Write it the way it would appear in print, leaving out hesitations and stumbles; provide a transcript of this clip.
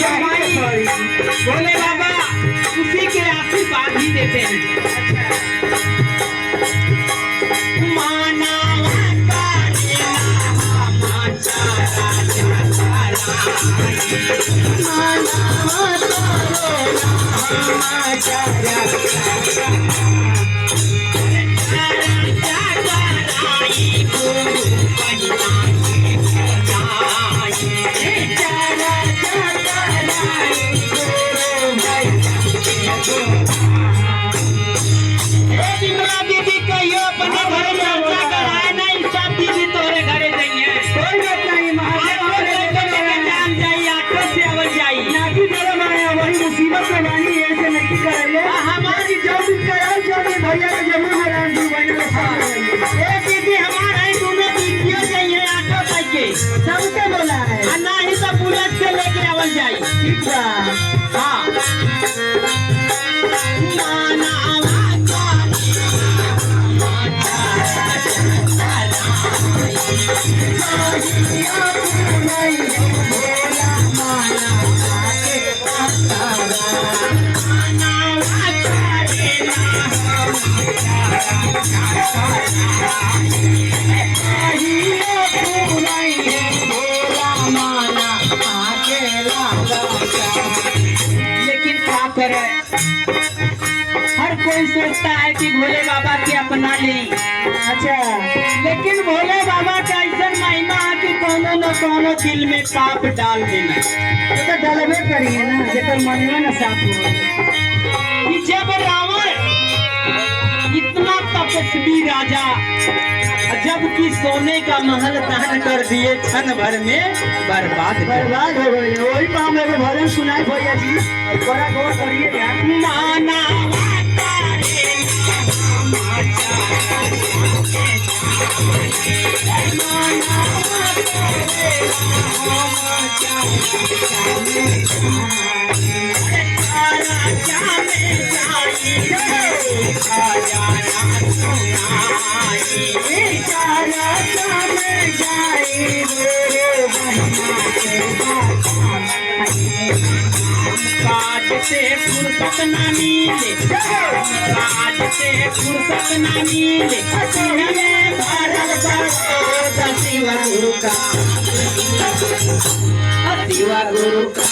भोले बाबा उसी के आशीर्वाद ही देते हैं। सबके बोला है ना ही सब बुलेट से लेके आवल जाई। ठीक बा। हाँ लेकिन क्या करे, हर कोई सोचता है कि भोले बाबा के अपना ली। अच्छा लेकिन भोले बाबा का ऐसा महिमा है कि कोनो न कोनो दिल में पाप डाल देना। ये तो डलबे करिए ना जेकर मनवा न साफ हो। कि जब रावण इतना तपस्वी राजा जबकि सोने का महल दान कर दिए क्षण भर में बर्बाद हो गए। वही पाम एगो भजन सुनाई भैया जी, बड़ा गौर करिएगा। माना काज से फुर्सत न मिले, काज से फुर्सत न मिले, हमें भारत का शिवा गुरु का, शिवा गुरु का